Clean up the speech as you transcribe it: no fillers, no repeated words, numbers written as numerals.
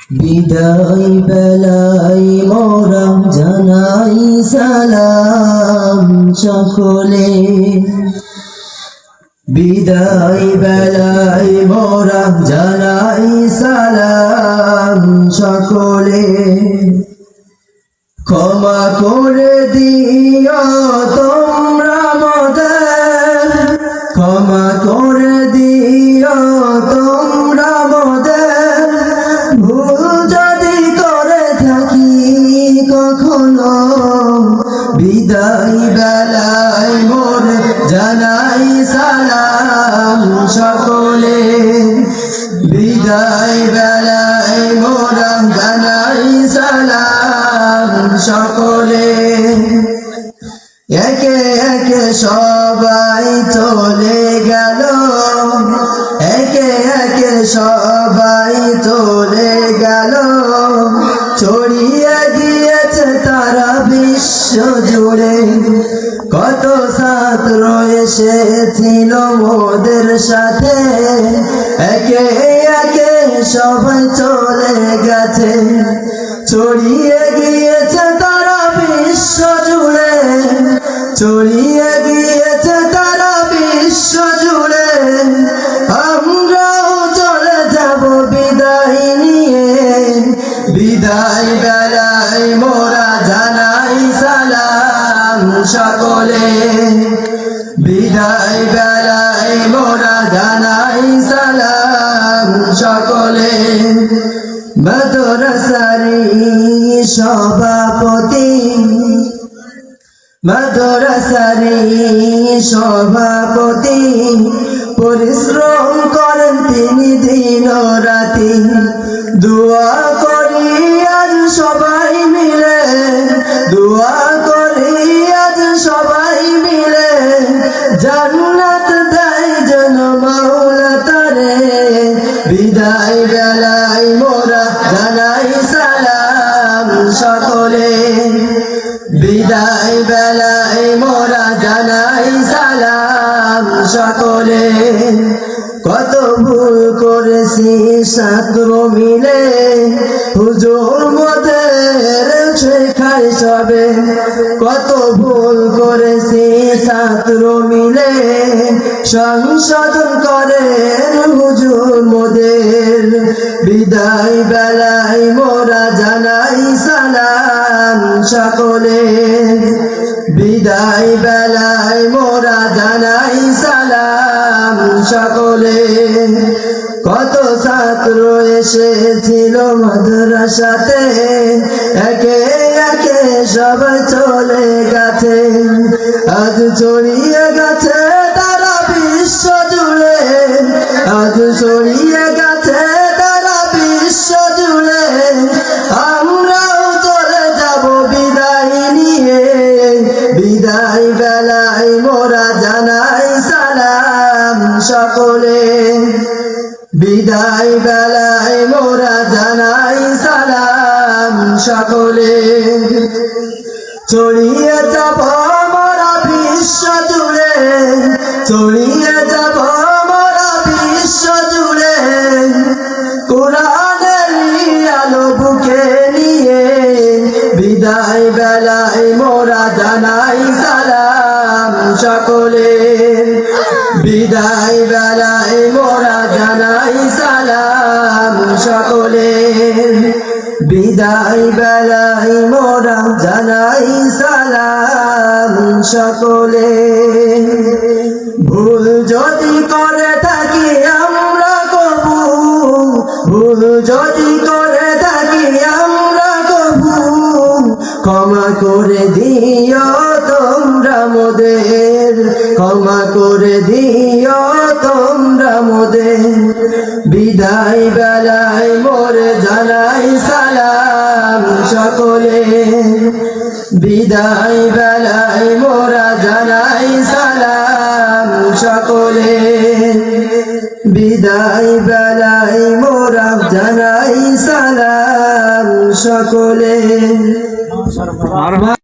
বিদায় বেলায় মোরা জানাই সালাম সকলে। বিদায় বেলায় মোরা জানাই সালাম সকলে। ক্ষমা করে দিও তোমরা মোদের, ক্ষমা করে দিও তোমরা মোদের, ভুল যদি করে থাকি কখনো। বিদায় বেলায় মোরে জানাই সালাম সকলে। বিদায় বেলায় মোরা জানাই সালাম সকলে। একে একে সবাই চলে গেল, একে একে সবাই চলে গেল, ছড়িয়ে গিয়েছে তারা বিশ্ব জুড়ে। কত ছাত্র এসেছিল মোদের সাথে, একে একে সবাই চলে গেছে, ছড়িয়ে গিয়েছে তারা বিশ্ব জুড়ে, ছড়িয়ে গিয়েছে তারা বিশ্ব জুড়ে। আমরাও চলে যাব বিদায় নিয়ে, বিদায় বেলায় মোরা জানাই সালাম সকলে। বিদায় বেলায় মোরা জানাই সালাম সকলে। মাদ্রাসারি সভাপতি, মাদ্রাসারি সভাপতি, পরিশ্রম করেন তিনি দিন রাতি। দোয়া করি আজ সবাই মিলে, দোয়া করি আজ সবাই মিলে, জান্নাত দেয় যেন মাওলা তারে। বিদায় বেলায় মোরা জানাই সালাম সকলে। বিদায় বেলায় মোরা জানাই সালাম সকলে। কত ভুল করেছি ছাত্র মিলে, হুজুর মোদের শেখায় সবে। কত ভুল করেছি ছাত্র মিলে, সংশোধন করেন হুজুর মোদের। বিদায় বেলায় মোরা জানাই সালাম সকলে। বিদায় বেলায় মোরা জানাই সালাম সকলে। কত ছাত্র এসেছিল মাদ্রাসাতে, একে একে সবাই চলে গেছে, আজ ছড়িয়ে গেছে তারা বিশ্ব জুড়ে, আজ ছড়িয়ে গেছে তারা বিশ্ব জুড়ে। আমরাও চলে যাব বিদায় নিয়ে, বিদায় বেলায় মোরা জানাই সালাম সকলে। বিদায় বেলায় মোরা জানাই সালাম সকলে। ছড়িয়ে যাব মোরা বিশ্ব জুড়ে, ছড়িয়ে যাব মোরা বিশ্ব জুড়ে, কোরআনের আলো বুকে নিয়ে। বিদায় বেলায় মোরা জানাই সালাম সকলে। বিদায় বেলায় মোরা জানাই সালাম সকলে। বিদায় বেলায় মোরা জানাই সালাম সকলে। ভুল যদি করে থাকি আমরা কবু, ভুল যদি করে থাকি আমরা কবু, ক্ষমা করে দিও তোমরা মোদের, ক্ষমা করে দিও তোমরা মোদের। বিদায় বেলায় মোরে জানাই সালাম সকলে। বিদায় বেলায় মোরা জানাই সালাম সকলে। বিদায় বেলায় মোরা জানাই সালাম সকলে।